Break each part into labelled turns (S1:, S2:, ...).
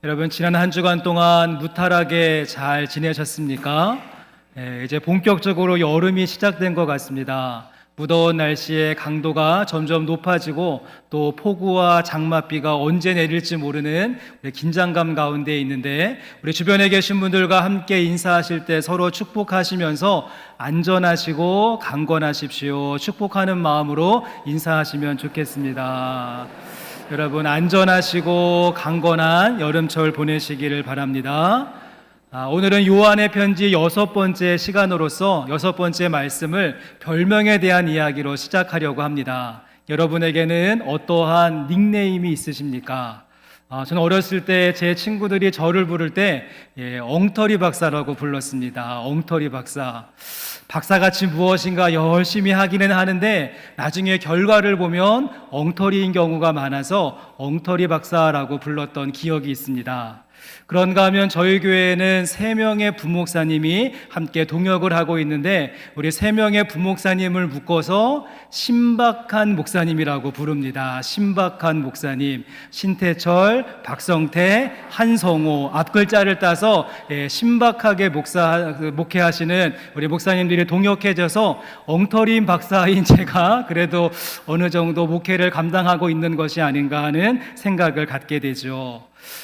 S1: 여러분, 지난 한 주간 동안 무탈하게 잘 지내셨습니까? 이제 본격적으로 여름이 시작된 것 같습니다. 무더운 날씨에 강도가 점점 높아지고 또 폭우와 장맛비가 언제 내릴지 모르는 우리 긴장감 가운데 있는데, 우리 주변에 계신 분들과 함께 인사하실 때 서로 축복하시면서 안전하시고 강건하십시오, 축복하는 마음으로 인사하시면 좋겠습니다. 여러분, 안전하시고 강건한 여름철 보내시기를 바랍니다. 오늘은 요한의 편지 6번째 시간으로서 6번째 말씀을 별명에 대한 이야기로 시작하려고 합니다. 여러분에게는 어떠한 닉네임이 있으십니까? 저는 어렸을 때 제 친구들이 저를 부를 때 엉터리 박사라고 불렀습니다. 엉터리 박사. 박사같이 무엇인가 열심히 하기는 하는데 나중에 결과를 보면 엉터리인 경우가 많아서 엉터리 박사라고 불렀던 기억이 있습니다. 그런가 하면 저희 교회에는 3명의 부목사님이 함께 동역을 하고 있는데, 우리 3명의 부목사님을 묶어서 신박한 목사님이라고 부릅니다. 신박한 목사님, 신태철, 박성태, 한성호, 앞글자를 따서 신박하게 목회하시는 우리 목사님들이 동역해져서 엉터리인 박사인 제가 그래도 어느 정도 목회를 감당하고 있는 것이 아닌가 하는 생각을 갖게 되죠.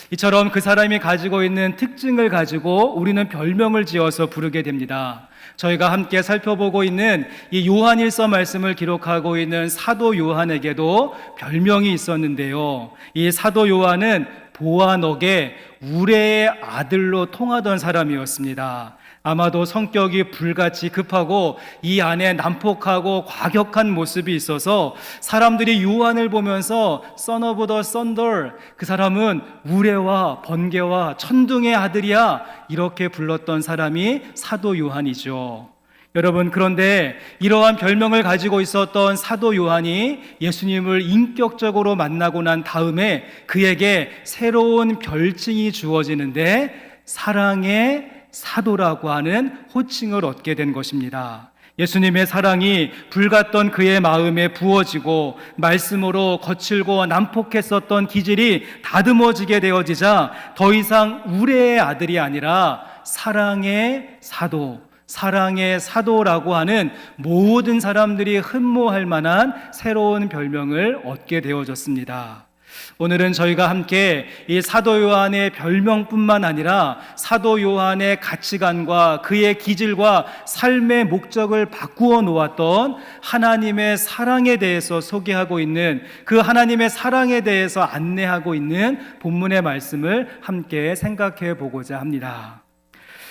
S1: 이처럼 그 사람이 가지고 있는 특징을 가지고 우리는 별명을 지어서 부르게 됩니다. 저희가 함께 살펴보고 있는 이 요한일서 말씀을 기록하고 있는 사도 요한에게도 별명이 있었는데요. 이 사도 요한은 보아녹의 우레의 아들로 통하던 사람이었습니다. 아마도 성격이 불같이 급하고 이 안에 난폭하고 과격한 모습이 있어서 사람들이 요한을 보면서 Son of the Thunder, 그 사람은 우레와 번개와 천둥의 아들이야, 이렇게 불렀던 사람이 사도 요한이죠. 여러분, 그런데 이러한 별명을 가지고 있었던 사도 요한이 예수님을 인격적으로 만나고 난 다음에 그에게 새로운 별칭이 주어지는데 사랑의 사도라고 하는 호칭을 얻게 된 것입니다. 예수님의 사랑이 불같던 그의 마음에 부어지고 말씀으로 거칠고 난폭했었던 기질이 다듬어지게 되어지자 더 이상 우레의 아들이 아니라 사랑의 사도, 사랑의 사도라고 하는 모든 사람들이 흠모할 만한 새로운 별명을 얻게 되어졌습니다. 오늘은 저희가 함께 이 사도 요한의 별명뿐만 아니라 사도 요한의 가치관과 그의 기질과 삶의 목적을 바꾸어 놓았던 하나님의 사랑에 대해서 소개하고 있는, 그 하나님의 사랑에 대해서 안내하고 있는 본문의 말씀을 함께 생각해 보고자 합니다.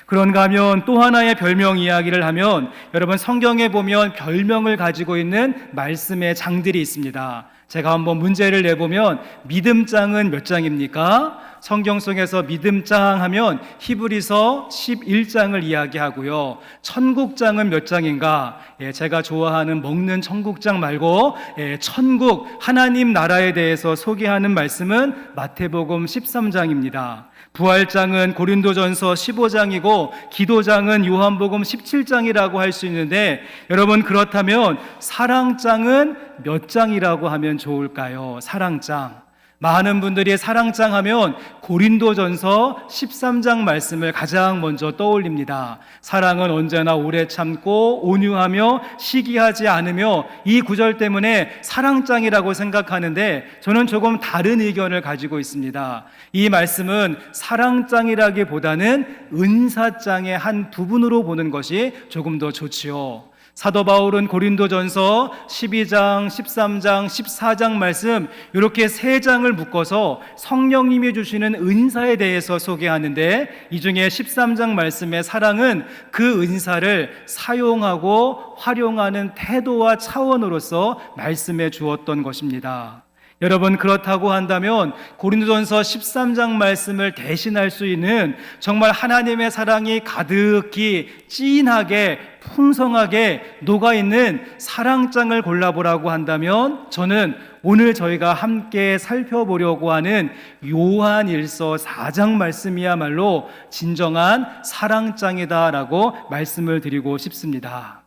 S1: 그런가 하면 또 하나의 별명 이야기를 하면, 여러분, 성경에 보면 별명을 가지고 있는 말씀의 장들이 있습니다. 제가 한번 문제를 내보면 믿음장은 몇 장입니까? 성경 속에서 믿음장 하면 히브리서 11장을 이야기하고요. 천국장은 몇 장인가? 제가 좋아하는 먹는 천국장 말고 천국, 하나님 나라에 대해서 소개하는 말씀은 마태복음 13장입니다. 부활장은 고린도전서 15장이고 기도장은 요한복음 17장이라고 할 수 있는데, 여러분, 그렇다면 사랑장은 몇 장이라고 하면 좋을까요? 사랑장. 많은 분들이 사랑장 하면 고린도전서 13장 말씀을 가장 먼저 떠올립니다. 사랑은 언제나 오래 참고 온유하며 시기하지 않으며, 이 구절 때문에 사랑장이라고 생각하는데 저는 조금 다른 의견을 가지고 있습니다. 이 말씀은 사랑장이라기보다는 은사장의 한 부분으로 보는 것이 조금 더 좋지요. 사도 바울은 고린도전서 12장, 13장, 14장 말씀, 이렇게 3장을 묶어서 성령님이 주시는 은사에 대해서 소개하는데, 이 중에 13장 말씀의 사랑은 그 은사를 사용하고 활용하는 태도와 차원으로서 말씀해 주었던 것입니다. 여러분, 그렇다고 한다면 고린도전서 13장 말씀을 대신할 수 있는 정말 하나님의 사랑이 가득히 진하게 풍성하게 녹아있는 사랑장을 골라보라고 한다면, 저는 오늘 저희가 함께 살펴보려고 하는 요한일서 4장 말씀이야말로 진정한 사랑장이다라고 말씀을 드리고 싶습니다.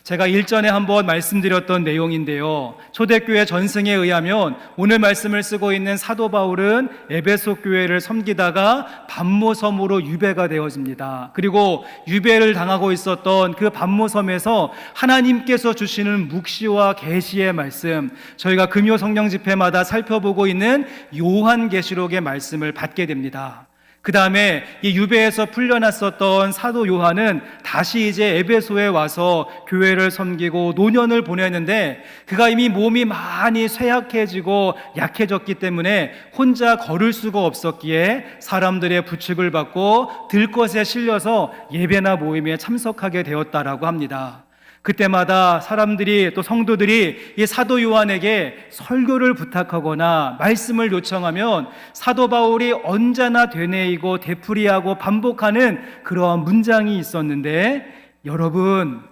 S1: 제가 일전에 한번 말씀드렸던 내용인데요. 초대교회 전승에 의하면 오늘 말씀을 쓰고 있는 사도 바울은 에베소 교회를 섬기다가 반모섬으로 유배가 되어집니다. 그리고 유배를 당하고 있었던 그 반모섬에서 하나님께서 주시는 묵시와 계시의 말씀, 저희가 금요 성령 집회마다 살펴보고 있는 요한계시록의 말씀을 받게 됩니다. 그 다음에 이 유배에서 풀려났었던 사도 요한은 다시 이제 에베소에 와서 교회를 섬기고 노년을 보내는데, 그가 이미 몸이 많이 쇠약해지고 약해졌기 때문에 혼자 걸을 수가 없었기에 사람들의 부축을 받고 들것에 실려서 예배나 모임에 참석하게 되었다라고 합니다. 그때마다 사람들이, 또 성도들이 이 사도 요한에게 설교를 부탁하거나 말씀을 요청하면 사도 바울이 언제나 되뇌이고 되풀이하고 반복하는 그러한 문장이 있었는데, 여러분,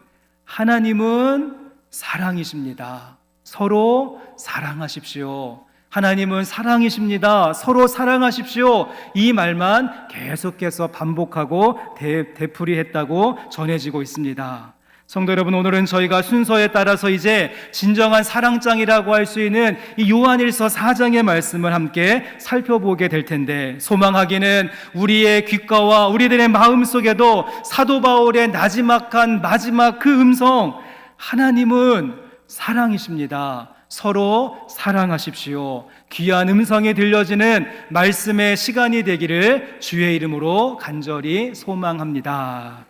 S1: 하나님은 사랑이십니다. 서로 사랑하십시오. 하나님은 사랑이십니다. 서로 사랑하십시오. 이 말만 계속해서 반복하고 되풀이했다고 전해지고 있습니다. 성도 여러분, 오늘은 저희가 순서에 따라서 이제 진정한 사랑장이라고 할 수 있는 이 요한일서 4장의 말씀을 함께 살펴보게 될 텐데, 소망하기는 우리의 귓가와 우리들의 마음속에도 사도 바울의 나지막한 마지막 그 음성, 하나님은 사랑이십니다. 서로 사랑하십시오. 귀한 음성이 들려지는 말씀의 시간이 되기를 주의 이름으로 간절히 소망합니다.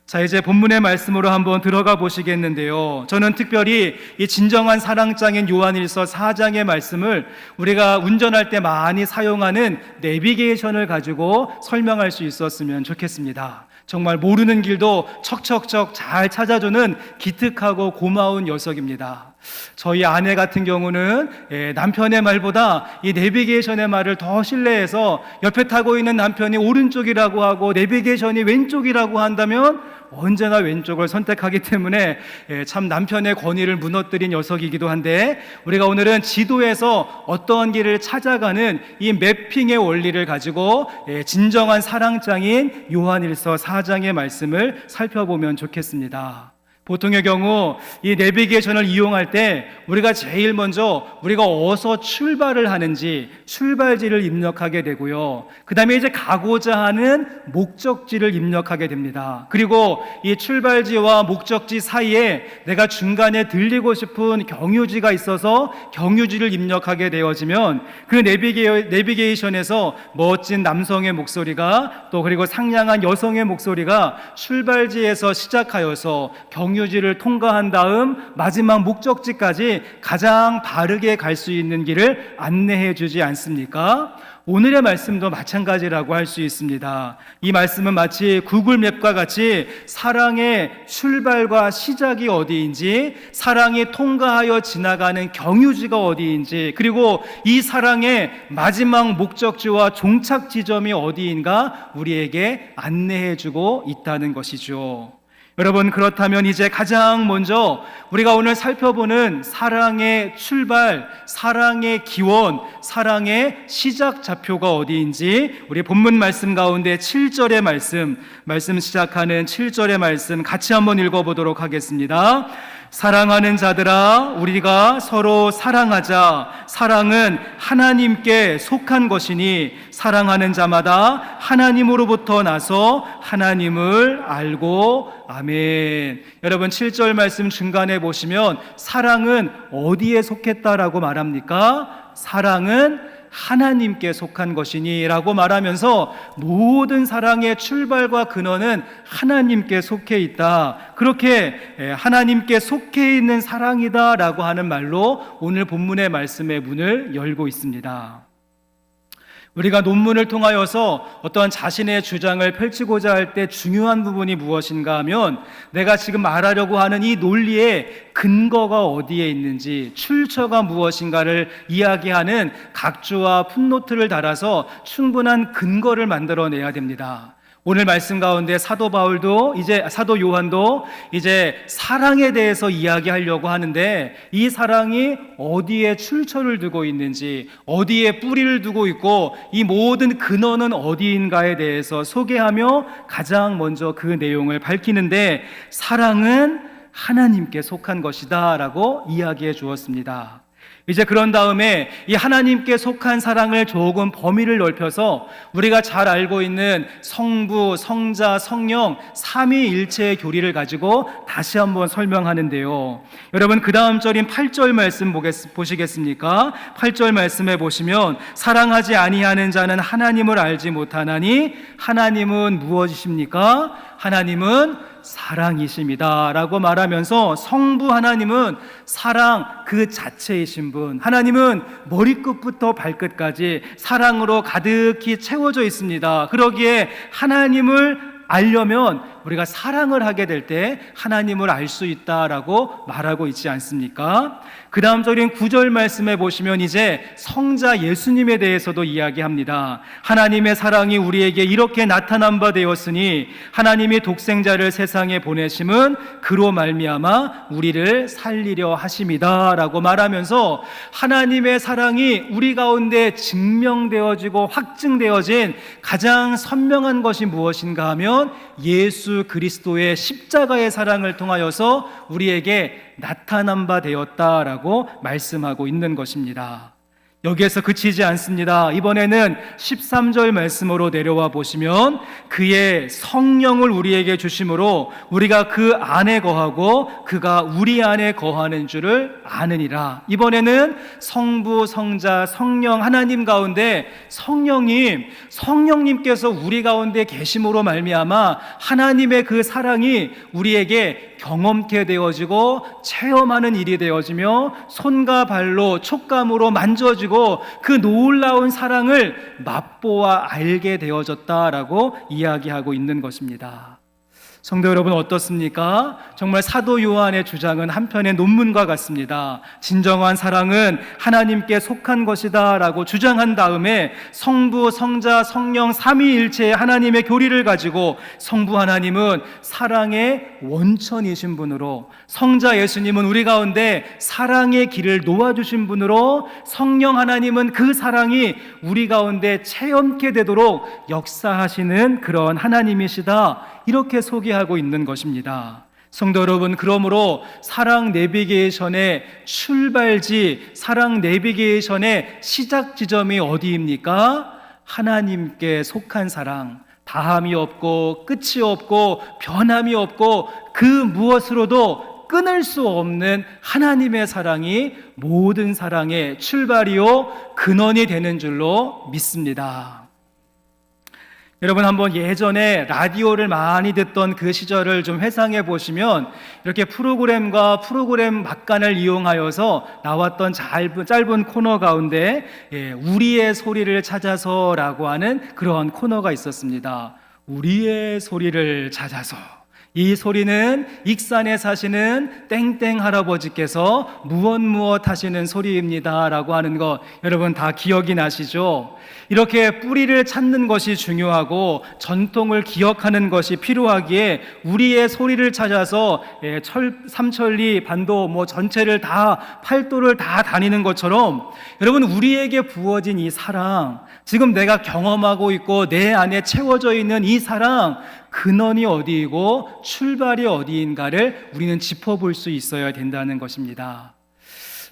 S1: 자, 이제 본문의 말씀으로 한번 들어가 보시겠는데요. 저는 특별히 이 진정한 사랑장인 요한일서 4장의 말씀을 우리가 운전할 때 많이 사용하는 내비게이션을 가지고 설명할 수 있었으면 좋겠습니다. 정말 모르는 길도 척척척 잘 찾아주는 기특하고 고마운 녀석입니다. 저희 아내 같은 경우는 남편의 말보다 이 내비게이션의 말을 더 신뢰해서 옆에 타고 있는 남편이 오른쪽이라고 하고 내비게이션이 왼쪽이라고 한다면 언제나 왼쪽을 선택하기 때문에 참 남편의 권위를 무너뜨린 녀석이기도 한데, 우리가 오늘은 지도에서 어떤 길을 찾아가는 이 매핑의 원리를 가지고 진정한 사랑장인 요한일서 4장의 말씀을 살펴보면 좋겠습니다. 보통의 경우 이 내비게이션을 이용할 때 우리가 제일 먼저 우리가 어디서 출발을 하는지 출발지를 입력하게 되고요. 그 다음에 이제 가고자 하는 목적지를 입력하게 됩니다. 그리고 이 출발지와 목적지 사이에 내가 중간에 들리고 싶은 경유지가 있어서 경유지를 입력하게 되어지면 그 내비게이션에서 멋진 남성의 목소리가, 또 그리고 상냥한 여성의 목소리가 출발지에서 시작하여서 경유지를 통과한 다음 마지막 목적지까지 가장 바르게 갈 수 있는 길을 안내해 주지 않습니까? 오늘의 말씀도 마찬가지라고 할 수 있습니다. 이 말씀은 마치 구글맵과 같이 사랑의 출발과 시작이 어디인지, 사랑이 통과하여 지나가는 경유지가 어디인지, 그리고 이 사랑의 마지막 목적지와 종착 지점이 어디인가 우리에게 안내해 주고 있다는 것이죠. 여러분, 그렇다면 이제 가장 먼저 우리가 오늘 살펴보는 사랑의 출발, 사랑의 기원, 사랑의 시작 좌표가 어디인지 우리 본문 말씀 가운데 7절의 말씀 시작하는 7절의 말씀 같이 한번 읽어보도록 하겠습니다. 사랑하는 자들아, 우리가 서로 사랑하자. 사랑은 하나님께 속한 것이니 사랑하는 자마다 하나님으로부터 나서 하나님을 알고. 아멘. 여러분, 7절 말씀 중간에 보시면 사랑은 어디에 속했다라고 말합니까? 사랑은 하나님께 속한 것이니 라고 말하면서 모든 사랑의 출발과 근원은 하나님께 속해 있다, 그렇게 하나님께 속해 있는 사랑이다 라고 하는 말로 오늘 본문의 말씀의 문을 열고 있습니다. 우리가 논문을 통하여서 어떠한 자신의 주장을 펼치고자 할 때 중요한 부분이 무엇인가 하면, 내가 지금 말하려고 하는 이 논리의 근거가 어디에 있는지, 출처가 무엇인가를 이야기하는 각주와 풋노트를 달아서 충분한 근거를 만들어내야 됩니다. 오늘 말씀 가운데 사도 요한도 이제 사랑에 대해서 이야기하려고 하는데, 이 사랑이 어디에 출처를 두고 있는지, 어디에 뿌리를 두고 있고 이 모든 근원은 어디인가에 대해서 소개하며 가장 먼저 그 내용을 밝히는데, 사랑은 하나님께 속한 것이다 라고 이야기해 주었습니다. 이제 그런 다음에 이 하나님께 속한 사랑을 조금 범위를 넓혀서 우리가 잘 알고 있는 성부, 성자, 성령 삼위일체의 교리를 가지고 다시 한번 설명하는데요. 여러분 그 다음 절인 8절 말씀 보시겠습니까? 8절 말씀에 보시면 사랑하지 아니하는 자는 하나님을 알지 못하나니 하나님은 무엇이십니까? 하나님은 사랑이십니다 라고 말하면서 성부 하나님은 사랑 그 자체이신 분, 하나님은 머리끝부터 발끝까지 사랑으로 가득히 채워져 있습니다. 그러기에 하나님을 알려면 우리가 사랑을 하게 될 때 하나님을 알 수 있다라고 말하고 있지 않습니까? 그 다음 절인 9절 말씀에 보시면 이제 성자 예수님에 대해서도 이야기합니다. 하나님의 사랑이 우리에게 이렇게 나타난 바 되었으니 하나님이 독생자를 세상에 보내심은 그로 말미암아 우리를 살리려 하심이다 라고 말하면서 하나님의 사랑이 우리 가운데 증명되어지고 확증되어진 가장 선명한 것이 무엇인가 하면 예수 그리스도의 십자가의 사랑을 통하여서 우리에게 나타난 바 되었다라고 말씀하고 있는 것입니다. 여기에서 그치지 않습니다. 이번에는 13절 말씀으로 내려와 보시면 그의 성령을 우리에게 주심으로 우리가 그 안에 거하고 그가 우리 안에 거하는 줄을 아느니라. 이번에는 성부, 성자, 성령 하나님 가운데 성령님께서 우리 가운데 계심으로 말미암아 하나님의 그 사랑이 우리에게 경험케 되어지고 체험하는 일이 되어지며 손과 발로 촉감으로 만져지고 그 놀라운 사랑을 맛보아 알게 되어졌다라고 이야기하고 있는 것입니다. 성도 여러분 어떻습니까? 정말 사도 요한의 주장은 한편의 논문과 같습니다. 진정한 사랑은 하나님께 속한 것이다 라고 주장한 다음에 성부, 성자, 성령 삼위일체의 하나님의 교리를 가지고 성부 하나님은 사랑의 원천이신 분으로, 성자 예수님은 우리 가운데 사랑의 길을 놓아주신 분으로, 성령 하나님은 그 사랑이 우리 가운데 체험케 되도록 역사하시는 그런 하나님이시다, 이렇게 소개하고 있는 것입니다. 성도 여러분, 그러므로 사랑 내비게이션의 출발지, 사랑 내비게이션의 시작 지점이 어디입니까? 하나님께 속한 사랑, 다함이 없고 끝이 없고 변함이 없고 그 무엇으로도 끊을 수 없는 하나님의 사랑이 모든 사랑의 출발이요 근원이 되는 줄로 믿습니다. 여러분 한번 예전에 라디오를 많이 듣던 그 시절을 좀 회상해 보시면 이렇게 프로그램과 프로그램 막간을 이용하여서 나왔던 짧은 코너 가운데 우리의 소리를 찾아서라고 하는 그런 코너가 있었습니다. 우리의 소리를 찾아서. 이 소리는 익산에 사시는 땡땡 할아버지께서 무엇 하시는 소리입니다 라고 하는 거 여러분 다 기억이 나시죠? 이렇게 뿌리를 찾는 것이 중요하고 전통을 기억하는 것이 필요하기에 우리의 소리를 찾아서 삼천리 반도 전체를 다 팔도를 다 다니는 것처럼 여러분 우리에게 부어진 이 사랑, 지금 내가 경험하고 있고 내 안에 채워져 있는 이 사랑, 근원이 어디이고 출발이 어디인가를 우리는 짚어볼 수 있어야 된다는 것입니다.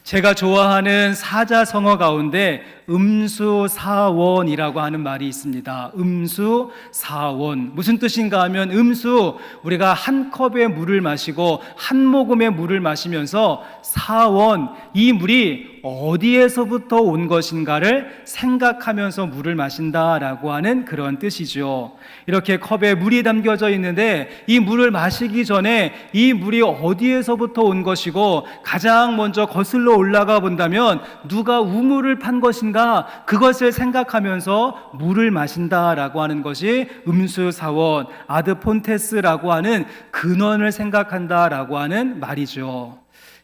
S1: 제가 좋아하는 사자성어 가운데 음수사원이라고 하는 말이 있습니다. 음수사원, 무슨 뜻인가 하면 음수, 우리가 한 컵의 물을 마시고 한 모금의 물을 마시면서 사원, 이 물이 어디에서부터 온 것인가를 생각하면서 물을 마신다라고 하는 그런 뜻이죠. 이렇게 컵에 물이 담겨져 있는데 이 물을 마시기 전에 이 물이 어디에서부터 온 것이고 가장 먼저 거슬러 올라가 본다면 누가 우물을 판 것인가, 그것을 생각하면서 물을 마신다라고 하는 것이 음수사원, 아드폰테스라고 하는 근원을 생각한다라고 하는 말이죠.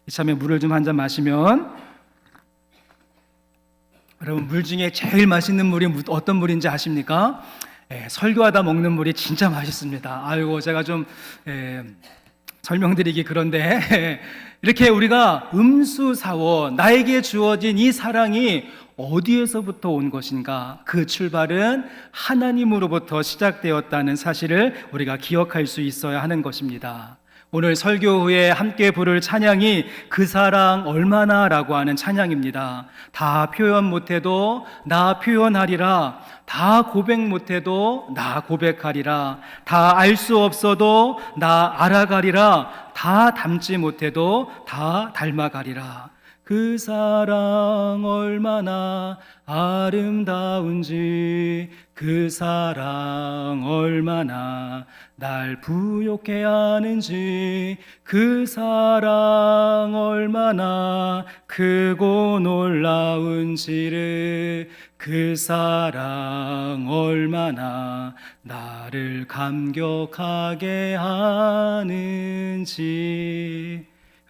S1: 이참에 물을 좀 한 잔 마시면, 여러분 물 중에 제일 맛있는 물이 어떤 물인지 아십니까? 설교하다 먹는 물이 진짜 맛있습니다. 아이고 제가 좀 설명드리기 그런데 이렇게 우리가 음수사원, 나에게 주어진 이 사랑이 어디에서부터 온 것인가, 그 출발은 하나님으로부터 시작되었다는 사실을 우리가 기억할 수 있어야 하는 것입니다. 오늘 설교 후에 함께 부를 찬양이 그 사랑 얼마나 라고 하는 찬양입니다. 다 표현 못해도 나 표현하리라, 다 고백 못해도 나 고백하리라, 다 알 수 없어도 나 알아가리라, 다 닮지 못해도 다 닮아가리라. 그 사랑 얼마나 아름다운지, 그 사랑 얼마나 날 부욕해 하는지, 그 사랑 얼마나 크고 놀라운지를, 그 사랑 얼마나 나를 감격하게 하는지.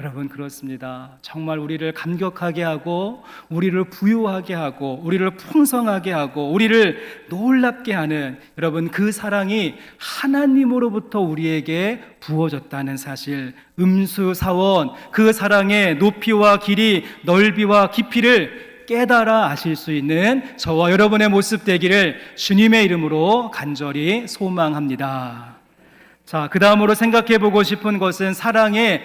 S1: 여러분, 그렇습니다. 정말 우리를 감격하게 하고, 우리를 부유하게 하고, 우리를 풍성하게 하고, 우리를 놀랍게 하는, 여러분, 그 사랑이 하나님으로부터 우리에게 부어졌다는 사실, 음수사원, 그 사랑의 높이와 길이, 넓이와 깊이를 깨달아 아실 수 있는 저와 여러분의 모습 되기를 주님의 이름으로 간절히 소망합니다. 자, 그 다음으로 생각해 보고 싶은 것은 사랑의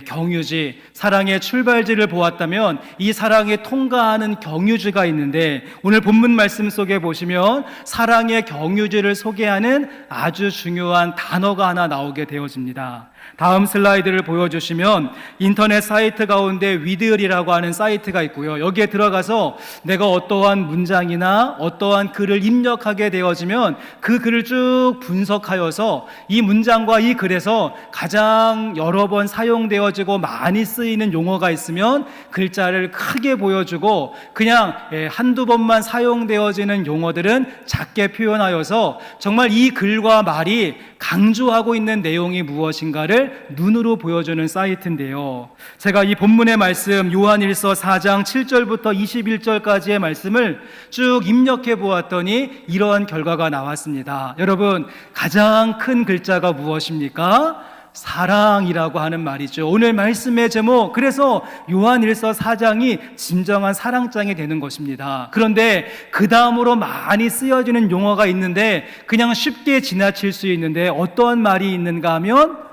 S1: 경유지, 사랑의 출발지를 보았다면 이 사랑에 통과하는 경유지가 있는데, 오늘 본문 말씀 속에 보시면 사랑의 경유지를 소개하는 아주 중요한 단어가 하나 나오게 되어집니다. 다음 슬라이드를 보여주시면 인터넷 사이트 가운데 위드리라고 하는 사이트가 있고요. 여기에 들어가서 내가 어떠한 문장이나 어떠한 글을 입력하게 되어지면 그 글을 쭉 분석하여서 이 문장과 이 글에서 가장 여러 번 사용되어지고 많이 쓰이는 용어가 있으면 글자를 크게 보여주고, 그냥 한두 번만 사용되어지는 용어들은 작게 표현하여서 정말 이 글과 말이 강조하고 있는 내용이 무엇인가를 눈으로 보여주는 사이트인데요. 제가 이 본문의 말씀 요한일서 4장 7절부터 21절까지의 말씀을 쭉 입력해 보았더니 이러한 결과가 나왔습니다. 여러분, 가장 큰 글자가 무엇입니까? 사랑이라고 하는 말이죠. 오늘 말씀의 제목, 그래서 요한일서 4장이 진정한 사랑장이 되는 것입니다. 그런데 그 다음으로 많이 쓰여지는 용어가 있는데 그냥 쉽게 지나칠 수 있는데 어떠한 말이 있는가 하면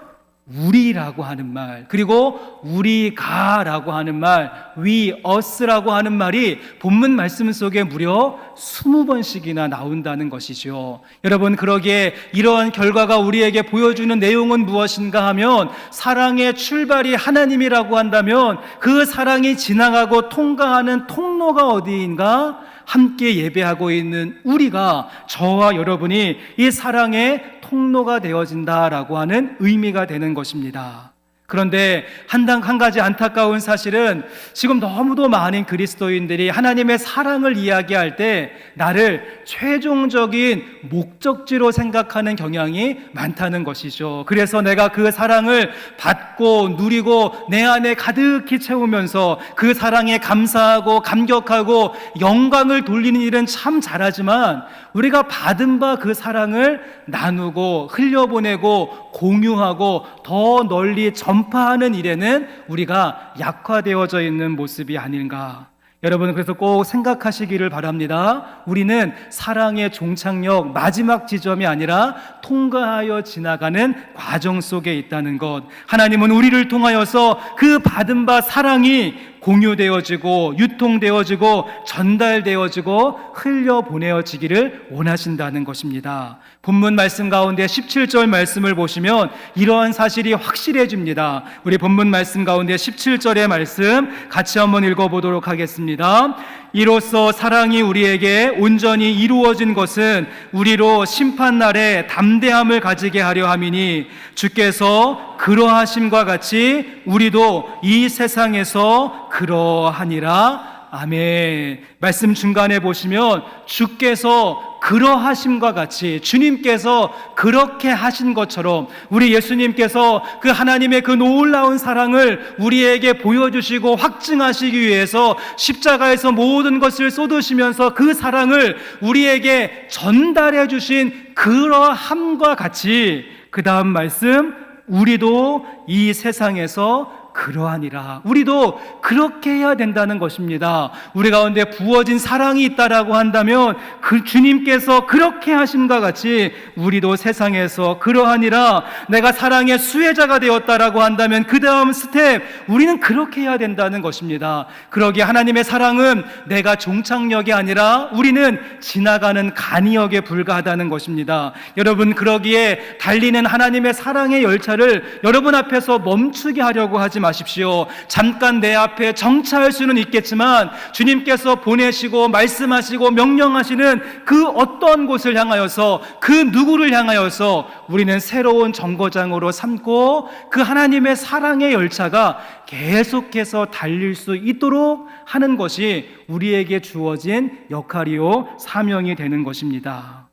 S1: 우리라고 하는 말, 그리고 우리가라고 하는 말, we, us라고 하는 말이 본문 말씀 속에 무려 20번씩이나 나온다는 것이죠. 여러분, 그러기에 이러한 결과가 우리에게 보여주는 내용은 무엇인가 하면, 사랑의 출발이 하나님이라고 한다면 그 사랑이 지나가고 통과하는 통로가 어디인가? 함께 예배하고 있는 우리가, 저와 여러분이 이 사랑의 통로가 되어진다라고 하는 의미가 되는 것입니다. 그런데 한 가지 안타까운 사실은 지금 너무도 많은 그리스도인들이 하나님의 사랑을 이야기할 때 나를 최종적인 목적지로 생각하는 경향이 많다는 것이죠. 그래서 내가 그 사랑을 받고 누리고 내 안에 가득히 채우면서 그 사랑에 감사하고 감격하고 영광을 돌리는 일은 참 잘하지만, 우리가 받은 바 그 사랑을 나누고 흘려보내고 공유하고 더 널리 전파하는 일에는 우리가 약화되어져 있는 모습이 아닌가. 여러분, 그래서 꼭 생각하시기를 바랍니다. 우리는 사랑의 종착역, 마지막 지점이 아니라 통과하여 지나가는 과정 속에 있다는 것. 하나님은 우리를 통하여서 그 받은 바 사랑이 공유되어지고 유통되어지고 전달되어지고 흘려보내어지기를 원하신다는 것입니다. 본문 말씀 가운데 17절 말씀을 보시면 이러한 사실이 확실해집니다. 우리 본문 말씀 가운데 17절의 말씀 같이 한번 읽어보도록 하겠습니다. 이로써 사랑이 우리에게 온전히 이루어진 것은 우리로 심판날에 담대함을 가지게 하려 함이니, 주께서 그러하심과 같이 우리도 이 세상에서 그러하니라. 아멘. 말씀 중간에 보시면 주께서 그러하심과 같이, 주님께서 그렇게 하신 것처럼 우리 예수님께서 그 하나님의 그 놀라운 사랑을 우리에게 보여주시고 확증하시기 위해서 십자가에서 모든 것을 쏟으시면서 그 사랑을 우리에게 전달해 주신 그러함과 같이, 그 다음 말씀, 우리도 이 세상에서 그러하니라. 우리도 그렇게 해야 된다는 것입니다. 우리 가운데 부어진 사랑이 있다라고 한다면 그 주님께서 그렇게 하심과 같이 우리도 세상에서 그러하니라. 내가 사랑의 수혜자가 되었다라고 한다면 그 다음 스텝 우리는 그렇게 해야 된다는 것입니다. 그러기에 하나님의 사랑은 내가 종착역이 아니라 우리는 지나가는 간이역에 불과하다는 것입니다. 여러분, 그러기에 달리는 하나님의 사랑의 열차를 여러분 앞에서 멈추게 하려고 하지 마십시오. 잠깐 내 앞에 정차할 수는 있겠지만 주님께서 보내시고 말씀하시고 명령하시는 그 어떤 곳을 향하여서 그 누구를 향하여서 우리는 새로운 정거장으로 삼고 그 하나님의 사랑의 열차가 계속해서 달릴 수 있도록 하는 것이 우리에게 주어진 역할이요 사명이 되는 것입니다.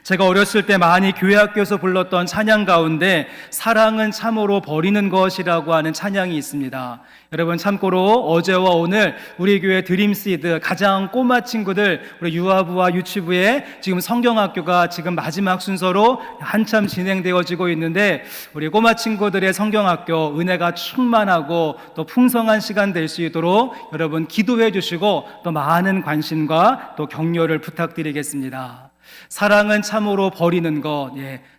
S1: 제가 어렸을 때 많이 교회 학교에서 불렀던 찬양 가운데 사랑은 참으로 버리는 것이라고 하는 찬양이 있습니다. 여러분, 참고로 어제와 오늘 우리 교회 드림시드 가장 꼬마 친구들, 우리 유아부와 유치부에 지금 성경학교가 지금 마지막 순서로 한참 진행되어지고 있는데 우리 꼬마 친구들의 성경학교 은혜가 충만하고 또 풍성한 시간 될 수 있도록 여러분 기도해 주시고 또 많은 관심과 또 격려를 부탁드리겠습니다. 사랑은 참으로 버리는 것,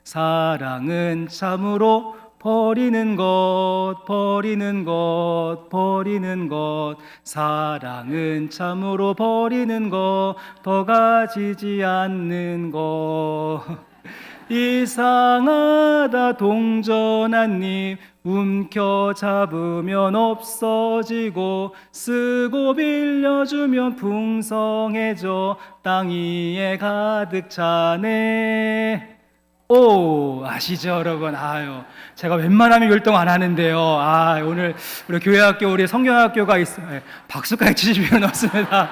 S1: 사랑은 참으로 버리는 것, 버리는 것, 버리는 것. 사랑은 참으로 버리는 것, 더 가지지 않는 것. 이상하다 동전 잎 움켜잡으면 없어지고 쓰고 빌려주면 풍성해져 땅 위에 가득 차네. 오, 아시죠 여러분? 아유, 제가 웬만하면 율동 안 하는데요. 오늘 우리 교회학교, 우리 성경학교가 박수까지 치실 필요는 없습니다.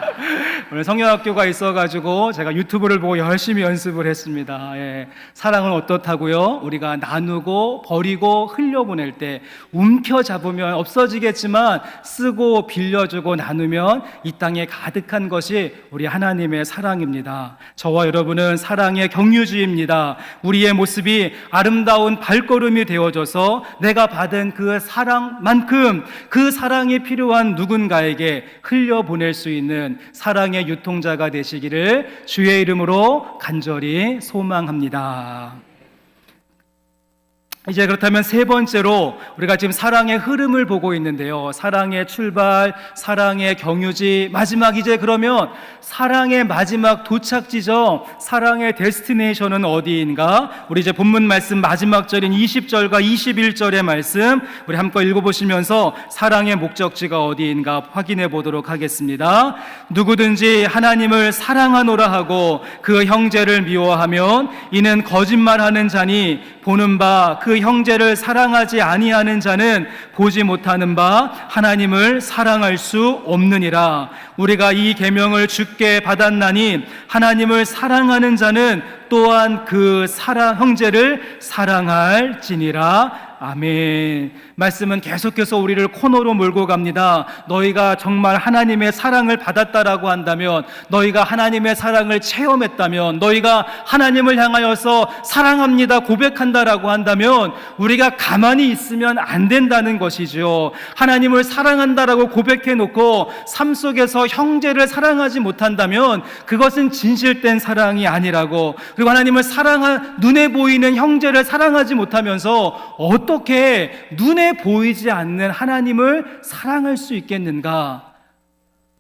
S1: 오늘 성경학교가 있어가지고 제가 유튜브를 보고 열심히 연습을 했습니다. 사랑은 어떻다고요? 우리가 나누고 버리고 흘려보낼 때 움켜잡으면 없어지겠지만 쓰고 빌려주고 나누면 이 땅에 가득한 것이 우리 하나님의 사랑입니다. 저와 여러분은 사랑의 경유주입니다. 우리의 모습이 아름다운 발걸음이 되어줘서 내가 받은 그 사랑만큼 그 사랑이 필요한 누군가에게 흘려보낼 수 있는 사랑의 유통자가 되시기를 주의 이름으로 간절히 소망합니다. 이제 그렇다면 세 번째로 우리가 지금 사랑의 흐름을 보고 있는데요. 사랑의 출발, 사랑의 경유지, 마지막 이제 그러면 사랑의 마지막 도착 지점, 사랑의 데스티네이션은 어디인가? 우리 이제 본문 말씀 마지막 절인 20절과 21절의 말씀 우리 함께 읽어보시면서 사랑의 목적지가 어디인가 확인해 보도록 하겠습니다. 누구든지 하나님을 사랑하노라 하고 그 형제를 미워하면 이는 거짓말하는 자니 보는 바 그 형제를 사랑하지 아니하는 자는 보지 못하는 바 하나님을 사랑할 수 없느니라. 우리가 이 계명을 주께 받았나니 하나님을 사랑하는 자는 또한 그 형제를 사랑할지니라. 아멘. 말씀은 계속해서 우리를 코너로 몰고 갑니다. 너희가 정말 하나님의 사랑을 받았다라고 한다면, 너희가 하나님의 사랑을 체험했다면, 너희가 하나님을 향하여서 사랑합니다 고백한다라고 한다면 우리가 가만히 있으면 안 된다는 것이죠. 하나님을 사랑한다라고 고백해놓고 삶 속에서 형제를 사랑하지 못한다면 그것은 진실된 사랑이 아니라고, 그리고 하나님을 눈에 보이는 형제를 사랑하지 못하면서 어떻게 눈에 보이지 않는 하나님을 사랑할 수 있겠는가?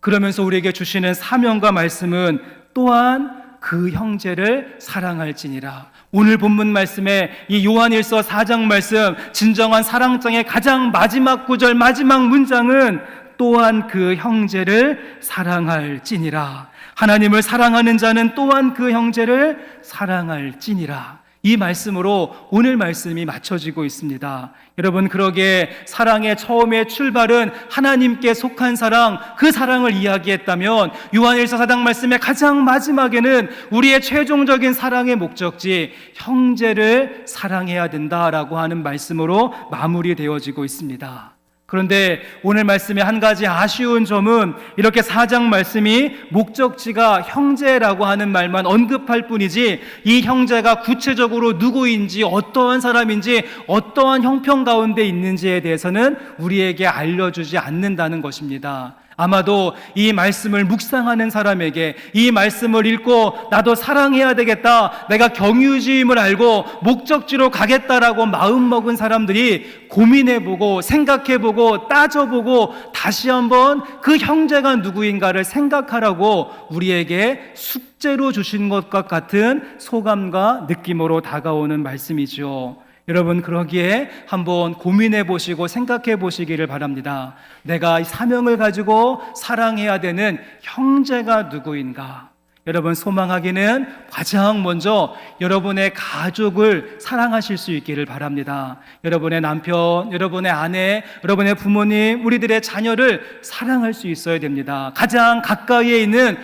S1: 그러면서 우리에게 주시는 사명과 말씀은 또한 그 형제를 사랑할지니라. 오늘 본문 말씀에 이 요한일서 4장 말씀, 진정한 사랑장의 가장 마지막 구절, 마지막 문장은 또한 그 형제를 사랑할지니라. 하나님을 사랑하는 자는 또한 그 형제를 사랑할지니라. 이 말씀으로 오늘 말씀이 맞춰지고 있습니다. 여러분, 그러기에 사랑의 처음의 출발은 하나님께 속한 사랑, 그 사랑을 이야기했다면 요한일서 4장 말씀의 가장 마지막에는 우리의 최종적인 사랑의 목적지, 형제를 사랑해야 된다라고 하는 말씀으로 마무리되어지고 있습니다. 그런데 오늘 말씀의 한 가지 아쉬운 점은 이렇게 4장 말씀이 목적지가 형제라고 하는 말만 언급할 뿐이지 이 형제가 구체적으로 누구인지 어떠한 사람인지 어떠한 형편 가운데 있는지에 대해서는 우리에게 알려주지 않는다는 것입니다. 아마도 이 말씀을 묵상하는 사람에게 이 말씀을 읽고 나도 사랑해야 되겠다, 내가 경유지임을 알고 목적지로 가겠다라고 마음먹은 사람들이 고민해보고 생각해보고 따져보고 다시 한번 그 형제가 누구인가를 생각하라고 우리에게 숙제로 주신 것과 같은 소감과 느낌으로 다가오는 말씀이죠. 여러분, 그러기에 한번 고민해 보시고 생각해 보시기를 바랍니다. 내가 이 사명을 가지고 사랑해야 되는 형제가 누구인가? 여러분, 소망하기는 가장 먼저 여러분의 가족을 사랑하실 수 있기를 바랍니다. 여러분의 남편, 여러분의 아내, 여러분의 부모님, 우리들의 자녀를 사랑할 수 있어야 됩니다. 가장 가까이에 있는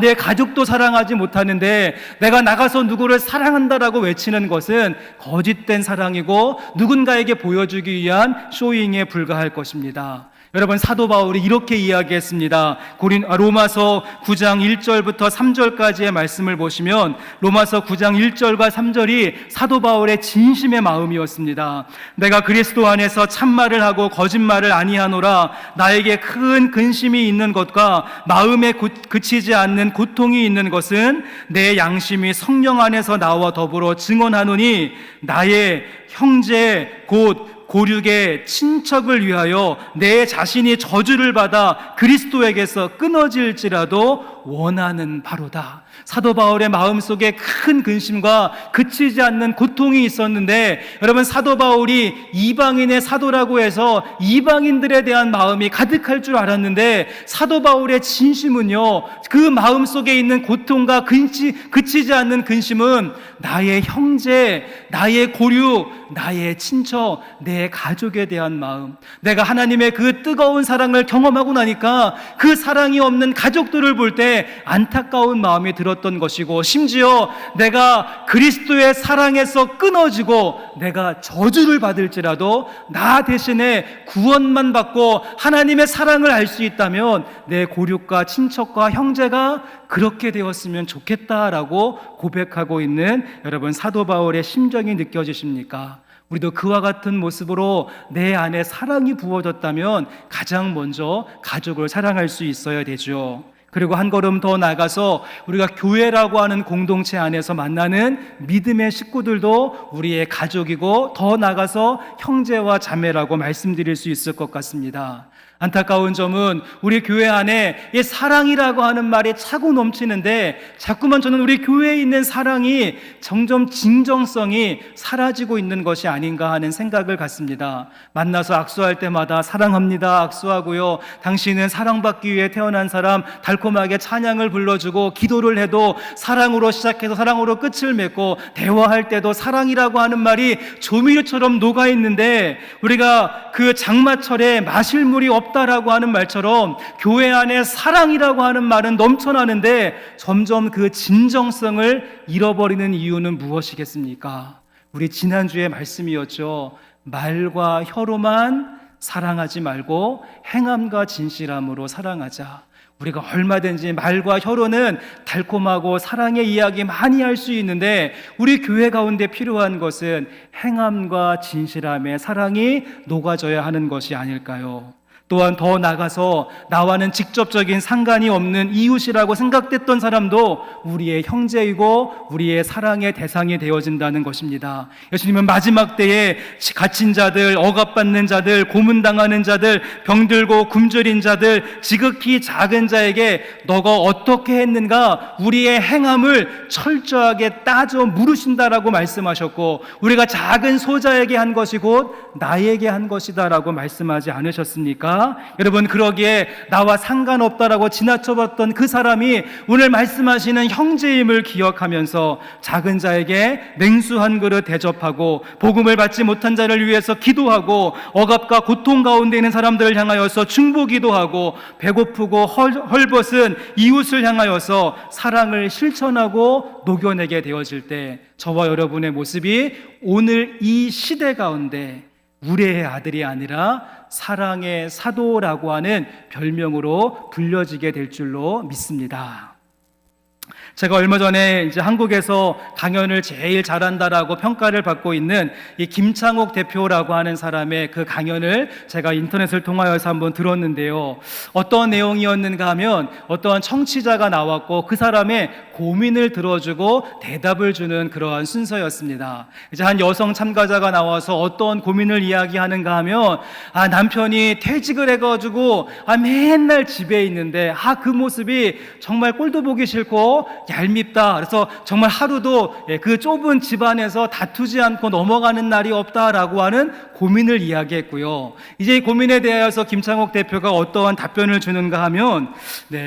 S1: 내 가족도 사랑하지 못하는데 내가 나가서 누구를 사랑한다라고 외치는 것은 거짓된 사랑이고 누군가에게 보여주기 위한 쇼잉에 불과할 것입니다. 여러분, 사도 바울이 이렇게 이야기했습니다. 로마서 9장 1절부터 3절까지의 말씀을 보시면 로마서 9장 1절과 3절이 사도 바울의 진심의 마음이었습니다. 내가 그리스도 안에서 참말을 하고 거짓말을 아니하노라. 나에게 큰 근심이 있는 것과 마음에 그치지 않는 고통이 있는 것은 내 양심이 성령 안에서 나와 더불어 증언하노니 나의 형제 곧 고륙의 친척을 위하여 내 자신이 저주를 받아 그리스도에게서 끊어질지라도 원하는 바로다. 사도 바울의 마음속에 큰 근심과 그치지 않는 고통이 있었는데, 여러분, 사도 바울이 이방인의 사도라고 해서 이방인들에 대한 마음이 가득할 줄 알았는데 사도 바울의 진심은요, 그 마음속에 있는 고통과 그치지 않는 근심은 나의 형제, 나의 고륙, 나의 친척, 내 가족에 대한 마음, 내가 하나님의 그 뜨거운 사랑을 경험하고 나니까 그 사랑이 없는 가족들을 볼 때 안타까운 마음이 들었던 것이고, 심지어 내가 그리스도의 사랑에서 끊어지고 내가 저주를 받을지라도 나 대신에 구원만 받고 하나님의 사랑을 알 수 있다면 내 고륙과 친척과 형제가 그렇게 되었으면 좋겠다라고 고백하고 있는 여러분, 사도 바울의 심정이 느껴지십니까? 우리도 그와 같은 모습으로 내 안에 사랑이 부어졌다면 가장 먼저 가족을 사랑할 수 있어야 되죠. 그리고 한 걸음 더 나가서 우리가 교회라고 하는 공동체 안에서 만나는 믿음의 식구들도 우리의 가족이고 더 나가서 형제와 자매라고 말씀드릴 수 있을 것 같습니다. 안타까운 점은 우리 교회 안에 이 사랑이라고 하는 말이 차고 넘치는데 자꾸만 저는 우리 교회에 있는 사랑이 점점 진정성이 사라지고 있는 것이 아닌가 하는 생각을 갖습니다. 만나서 악수할 때마다 사랑합니다 악수하고요, 당신은 사랑받기 위해 태어난 사람, 달콤하게 찬양을 불러주고 기도를 해도 사랑으로 시작해서 사랑으로 끝을 맺고 대화할 때도 사랑이라고 하는 말이 조미료처럼 녹아있는데, 우리가 그 장마철에 마실 물이 없다라고 하는 말처럼 교회 안에 사랑이라고 하는 말은 넘쳐나는데 점점 그 진정성을 잃어버리는 이유는 무엇이겠습니까? 우리 지난주의 말씀이었죠. 말과 혀로만 사랑하지 말고 행함과 진실함으로 사랑하자. 우리가 얼마든지 말과 혀로는 달콤하고 사랑의 이야기 많이 할 수 있는데 우리 교회 가운데 필요한 것은 행함과 진실함의 사랑이 녹아져야 하는 것이 아닐까요? 또한 더 나가서 나와는 직접적인 상관이 없는 이웃이라고 생각됐던 사람도 우리의 형제이고 우리의 사랑의 대상이 되어진다는 것입니다. 예수님은 마지막 때에 갇힌 자들, 억압받는 자들, 고문당하는 자들, 병들고 굶주린 자들, 지극히 작은 자에게 너가 어떻게 했는가 우리의 행함을 철저하게 따져 물으신다라고 말씀하셨고, 우리가 작은 소자에게 한 것이 곧 나에게 한 것이다라고 말씀하지 않으셨습니까? 여러분, 그러기에 나와 상관없다라고 지나쳐봤던 그 사람이 오늘 말씀하시는 형제임을 기억하면서 작은 자에게 냉수 한 그릇 대접하고 복음을 받지 못한 자를 위해서 기도하고 억압과 고통 가운데 있는 사람들을 향하여서 중보기도하고 배고프고 헐벗은 이웃을 향하여서 사랑을 실천하고 녹여내게 되어질 때 저와 여러분의 모습이 오늘 이 시대 가운데 우레의 아들이 아니라 사랑의 사도라고 하는 별명으로 불려지게 될 줄로 믿습니다. 제가 얼마 전에 이제 한국에서 강연을 제일 잘한다라고 평가를 받고 있는 이 김창옥 대표라고 하는 사람의 그 강연을 제가 인터넷을 통하여서 한번 들었는데요. 어떤 내용이었는가 하면 어떠한 청취자가 나왔고 그 사람의 고민을 들어주고 대답을 주는 그러한 순서였습니다. 이제 한 여성 참가자가 나와서 어떤 고민을 이야기하는가 하면 남편이 퇴직을 해가지고 맨날 집에 있는데 그 모습이 정말 꼴도 보기 싫고 얄밉다. 그래서 정말 하루도 그 좁은 집안에서 다투지 않고 넘어가는 날이 없다라고 하는 고민을 이야기했고요. 이제 이 고민에 대해서 김창옥 대표가 어떠한 답변을 주는가 하면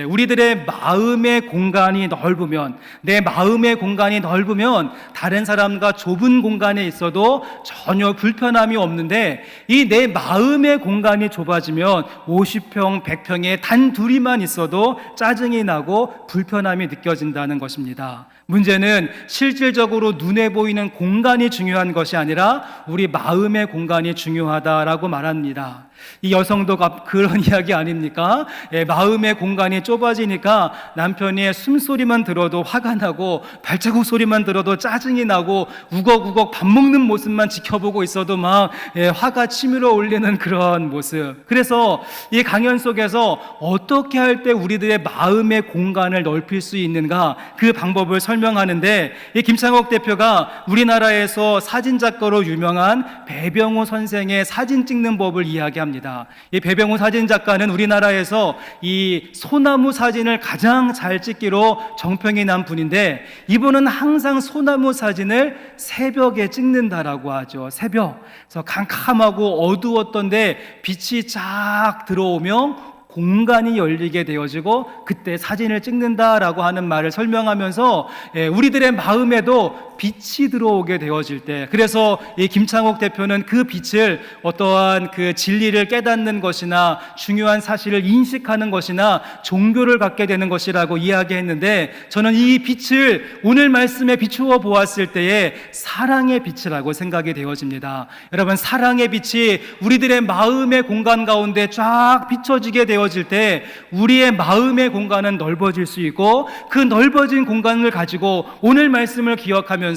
S1: 우리들의 마음의 공간이 넓으면, 내 마음의 공간이 넓으면 다른 사람과 좁은 공간에 있어도 전혀 불편함이 없는데 이 내 마음의 공간이 좁아지면 50평, 100평에 단 둘이만 있어도 짜증이 나고 불편함이 느껴진다는 것입니다. 문제는 실질적으로 눈에 보이는 공간이 중요한 것이 아니라 우리 마음의 공간이 중요하다라고 말합니다. 이 여성도 그런 이야기 아닙니까? 마음의 공간이 좁아지니까 남편의 숨소리만 들어도 화가 나고 발자국 소리만 들어도 짜증이 나고 우걱우걱 밥 먹는 모습만 지켜보고 있어도 막 화가 치밀어 올리는 그런 모습. 그래서 이 강연 속에서 어떻게 할 때 우리들의 마음의 공간을 넓힐 수 있는가, 그 방법을 설명하는데 이 김창옥 대표가 우리나라에서 사진작가로 유명한 배병호 선생의 사진 찍는 법을 이야기합니다. 이 배병호 사진작가는 우리나라에서 이 소나무 사진을 가장 잘 찍기로 정평이 난 분인데 이분은 항상 소나무 사진을 새벽에 찍는다라고 하죠. 새벽. 그래서 캄캄하고 어두웠던데 빛이 쫙 들어오면 공간이 열리게 되어지고 그때 사진을 찍는다라고 하는 말을 설명하면서 우리들의 마음에도 빛이 들어오게 되어질 때, 그래서 이 김창옥 대표는 그 빛을 어떠한 그 진리를 깨닫는 것이나 중요한 사실을 인식하는 것이나 종교를 갖게 되는 것이라고 이야기했는데, 저는 이 빛을 오늘 말씀에 비추어 보았을 때에 사랑의 빛이라고 생각이 되어집니다. 여러분, 사랑의 빛이 우리들의 마음의 공간 가운데 쫙 비춰지게 되어질 때 우리의 마음의 공간은 넓어질 수 있고, 그 넓어진 공간을 가지고 오늘 말씀을 기억하면서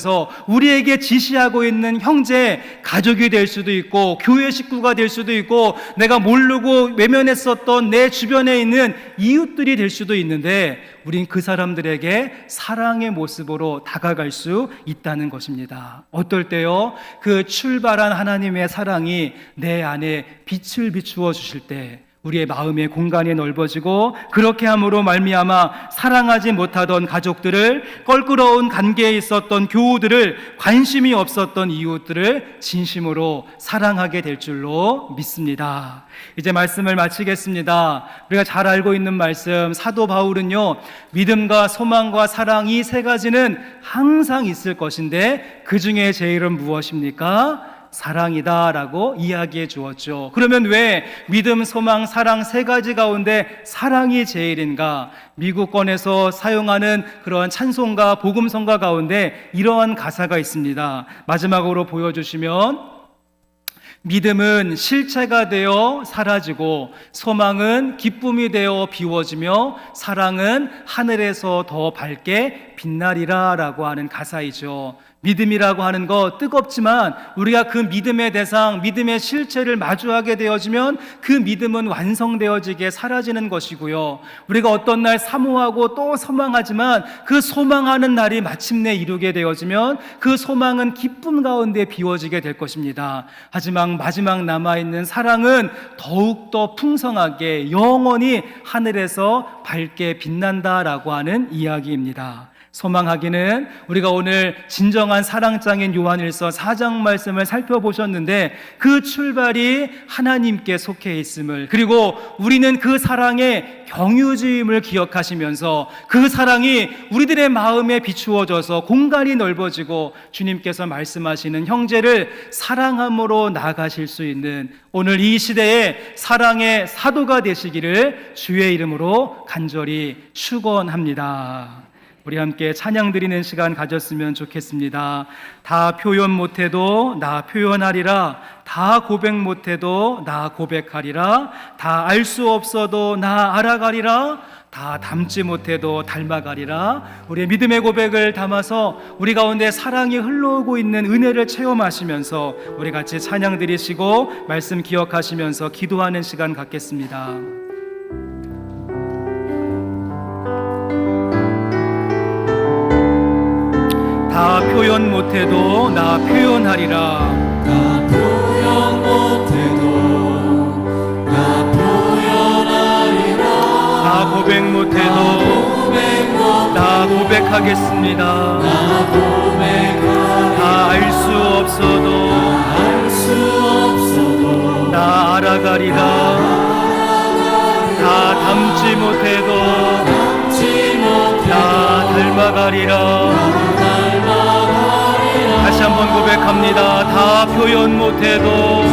S1: 우리에게 지시하고 있는 형제, 가족이 될 수도 있고 교회 식구가 될 수도 있고 내가 모르고 외면했었던 내 주변에 있는 이웃들이 될 수도 있는데 우린 그 사람들에게 사랑의 모습으로 다가갈 수 있다는 것입니다. 어떨 때요? 그 출발한 하나님의 사랑이 내 안에 빛을 비추어 주실 때 우리의 마음의 공간이 넓어지고, 그렇게 함으로 말미암아 사랑하지 못하던 가족들을, 껄끄러운 관계에 있었던 교우들을, 관심이 없었던 이웃들을 진심으로 사랑하게 될 줄로 믿습니다. 이제 말씀을 마치겠습니다. 우리가 잘 알고 있는 말씀, 사도 바울은요, 믿음과 소망과 사랑, 이 세 가지는 항상 있을 것인데 그 중에 제일은 무엇입니까? 사랑이다라고 이야기해 주었죠. 그러면 왜 믿음, 소망, 사랑 세 가지 가운데 사랑이 제일인가? 미국권에서 사용하는 그러한 찬송가, 복음성가 가운데 이러한 가사가 있습니다. 마지막으로 보여주시면, 믿음은 실체가 되어 사라지고 소망은 기쁨이 되어 비워지며 사랑은 하늘에서 더 밝게 빛나리라 라고 하는 가사이죠. 믿음이라고 하는 거 뜨겁지만 우리가 그 믿음의 대상, 믿음의 실체를 마주하게 되어지면 그 믿음은 완성되어지게 사라지는 것이고요. 우리가 어떤 날 사모하고 또 소망하지만 그 소망하는 날이 마침내 이루게 되어지면 그 소망은 기쁨 가운데 비워지게 될 것입니다. 하지만 마지막 남아있는 사랑은 더욱더 풍성하게 영원히 하늘에서 밝게 빛난다라고 하는 이야기입니다. 소망하기는 우리가 오늘 진정한 사랑장인 요한일서 4장 말씀을 살펴보셨는데 그 출발이 하나님께 속해 있음을, 그리고 우리는 그 사랑의 경유주임을 기억하시면서 그 사랑이 우리들의 마음에 비추어져서 공간이 넓어지고 주님께서 말씀하시는 형제를 사랑함으로 나아가실 수 있는 오늘 이 시대에 사랑의 사도가 되시기를 주의 이름으로 간절히 축원합니다. 우리 함께 찬양 드리는 시간 가졌으면 좋겠습니다. 다 표현 못해도 나 표현하리라, 다 고백 못해도 나 고백하리라, 다 알 수 없어도 나 알아가리라, 다 닮지 못해도 닮아가리라. 우리의 믿음의 고백을 담아서 우리 가운데 사랑이 흘러오고 있는 은혜를 체험하시면서 우리 같이 찬양 드리시고 말씀 기억하시면서 기도하는 시간 갖겠습니다. 다 표현 못해도 나 표현하리라.
S2: 나 표현 못해도 나 표현하리라.
S1: 다 고백 못해도 나 고백하겠습니다.
S2: 나 고백하리라.
S1: 다 알 수 없어도
S2: 알 수 없어도
S1: 나 알아가리라. 다 닮지 못해도 나 닮아가리라. 다시 한번 고백합니다. 다 표현 못해도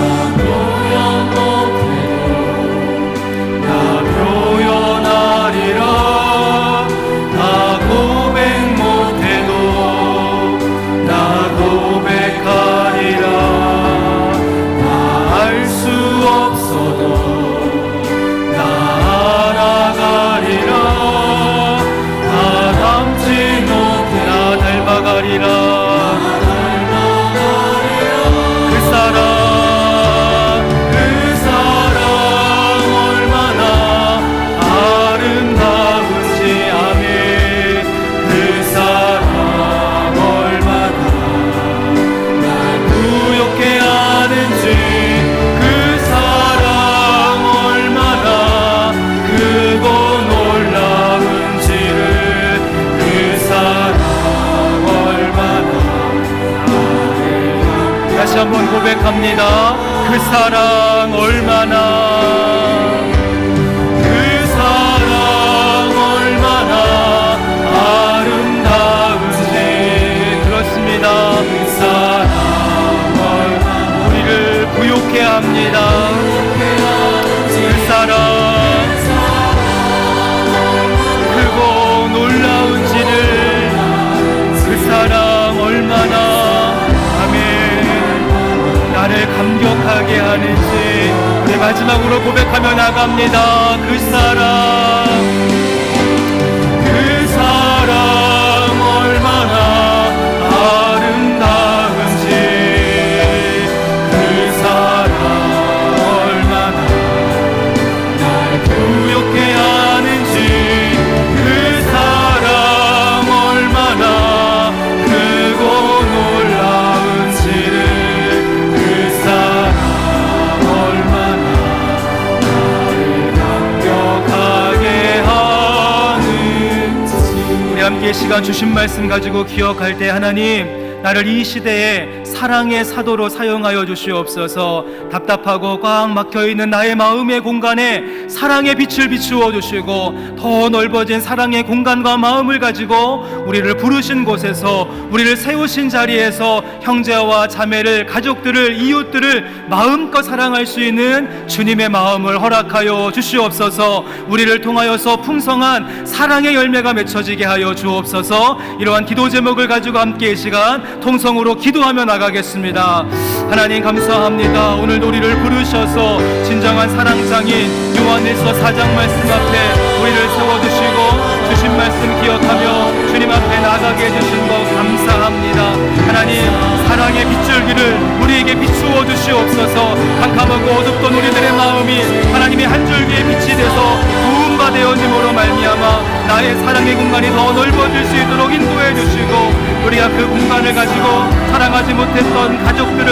S1: 나 표현하리라. 다 고백 못해도 나 고백하리라. 다 알 수 없어도 나 알아가리라. 다 닮지 못해 나 닮아가리라. 다시 한번 고백합니다. 그 사랑 얼마나, 그 사랑 얼마나 아름다운지. 그렇습니다. 그 사랑 얼마나 우리를 부욕해 합니다. 그 사랑 크고 놀라운지를, 그 사랑 얼마나 나를 감격하게 하는지. 우리 마지막으로 고백하며 나갑니다. 그 사랑, 그 사랑 얼마나 아름다운지. 그 사랑 얼마나 날 부욕해 하는지. 그 사랑 얼마나 크고 놀라운지를 함께 시간 주신 말씀 가지고 기억할 때 하나님, 나를 이 시대에 사랑의 사도로 사용하여 주시옵소서. 답답하고 꽉 막혀있는 나의 마음의 공간에 사랑의 빛을 비추어 주시고 더 넓어진 사랑의 공간과 마음을 가지고 우리를 부르신 곳에서, 우리를 세우신 자리에서 형제와 자매를, 가족들을, 이웃들을 마음껏 사랑할 수 있는 주님의 마음을 허락하여 주시옵소서. 우리를 통하여서 풍성한 사랑의 열매가 맺혀지게 하여 주옵소서. 이러한 기도 제목을 가지고 함께 이 시간 통성으로 기도하며 나가겠습니다. 하나님 감사합니다. 오늘도 우리를 부르셔서 진정한 사랑장인 요한일서 4장 말씀 앞에 우리를 세워두시고 주신 말씀 기억하며 주님 앞에 나가게 해주신 것 감사합니다. 하나님, 사랑의 빗줄기를 우리에게 비추어 주시옵소서. 캄캄하고 어둡던 우리들의 마음이 하나님의 한 줄기의 빛이 돼서 구원바 되어짐으로 말미암아 나의 사랑의 공간이 더 넓어질 수 있도록 인도해 주시고, 우리가 그 공간을 가지고 사랑하지 못했던 가족들을,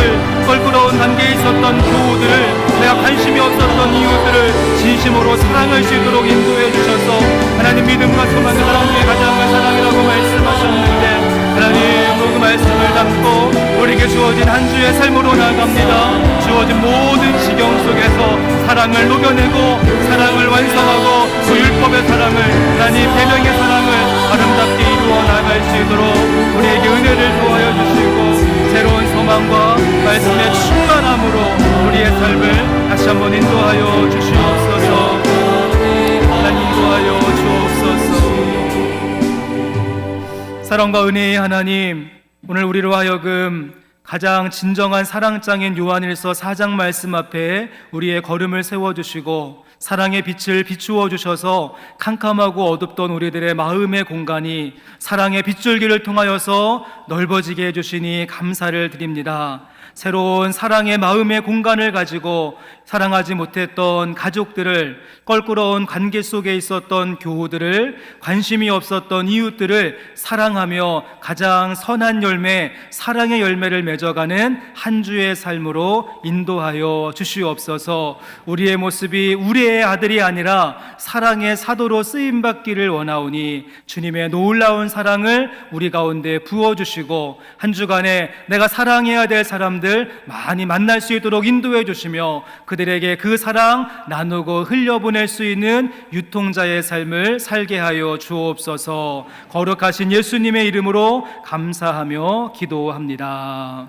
S1: 껄끄러운 관계에 있었던 교우들을, 내가 관심이 없었던 이웃들을 진심으로 사랑할 수 있도록 인도해 주셔서 하나님, 믿음과 소망의 사랑의 가장을 사랑이라고 말씀하셨는데 하나님, 그 말씀을 담고 우리에게 주어진 한 주의 삶으로 나아갑니다. 주어진 모든 지경 속에서 사랑을 녹여내고 사랑을 완성하고 그 율법의 사랑을, 하나님 계명의 사랑을 아름답게 이루어 나갈 수 있도록 우리에게 은혜를 도와여 주시고 새로운 소망과 말씀의 충만함으로 우리의 삶을 다시 한번 인도하여 주시옵소서. 하나님 인도하여 주옵소서. 사랑과 은혜의 하나님, 오늘 우리로 하여금 가장 진정한 사랑장인 요한일서 4장 말씀 앞에 우리의 걸음을 세워주시고 사랑의 빛을 비추어 주셔서 캄캄하고 어둡던 우리들의 마음의 공간이 사랑의 빗줄기를 통하여서 넓어지게 해주시니 감사를 드립니다. 새로운 사랑의 마음의 공간을 가지고 사랑하지 못했던 가족들을, 껄끄러운 관계 속에 있었던 교우들을, 관심이 없었던 이웃들을 사랑하며 가장 선한 열매, 사랑의 열매를 맺어가는 한 주의 삶으로 인도하여 주시옵소서. 우리의 모습이 우리의 아들이 아니라 사랑의 사도로 쓰임받기를 원하오니 주님의 놀라운 사랑을 우리 가운데 부어주시고 한 주간에 내가 사랑해야 될 사람들 많이 만날 수 있도록 인도해 주시며 그들에게 그 사랑 나누고 흘려보낼 수 있는 유통자의 삶을 살게 하여 주옵소서. 거룩하신 예수님의 이름으로 감사하며 기도합니다.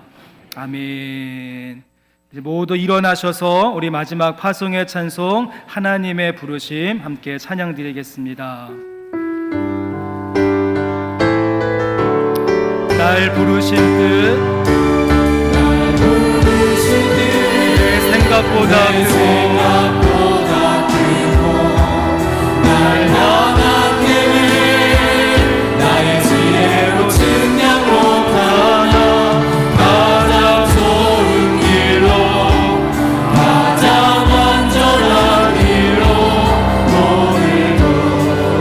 S1: 아멘. 이제 모두 일어나셔서 우리 마지막 파송의 찬송 하나님의 부르심 함께 찬양 드리겠습니다. 날 부르신 뜻 내 생각보다 크고
S2: 날 향한 계획 나의 지혜로 측량 못하나 가장 좋은 길로 가장 완전한 길로 오늘도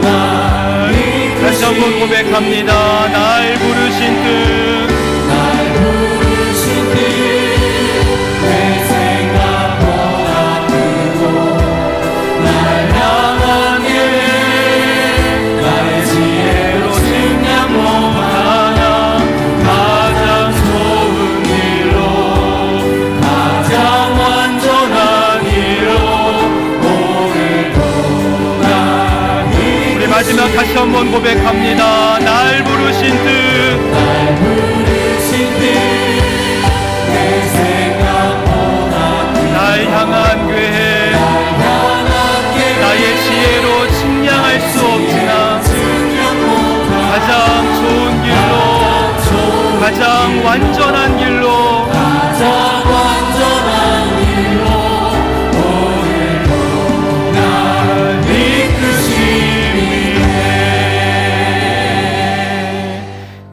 S2: 날 이끄시니
S1: 다시 한번 고백합니다. 날 부르신 뜻 마지막 다시 한번 고백합니다. 날 부르신 뜻
S2: 날 부르신 뜻 내 생각보다
S1: 날 향한 계획 나의 지혜로 측량할 수 없으나 가장 좋은 길로 가장 완전한 길로
S2: 가장 완전한 길로 오늘도 날 이끄시니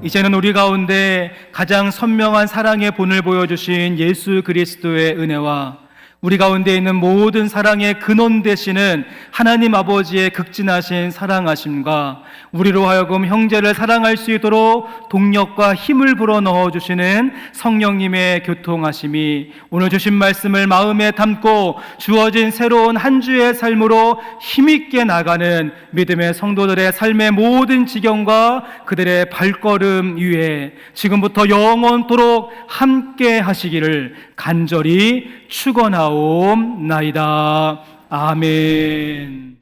S1: 이제는 우리 가운데 가장 선명한 사랑의 본을 보여주신 예수 그리스도의 은혜와 우리 가운데 있는 모든 사랑의 근원 되시는 하나님 아버지의 극진하신 사랑하심과 우리로 하여금 형제를 사랑할 수 있도록 동력과 힘을 불어넣어 주시는 성령님의 교통하심이 오늘 주신 말씀을 마음에 담고 주어진 새로운 한 주의 삶으로 힘있게 나가는 믿음의 성도들의 삶의 모든 지경과 그들의 발걸음 위에 지금부터 영원토록 함께 하시기를 간절히 축원하옵나이다. 아멘.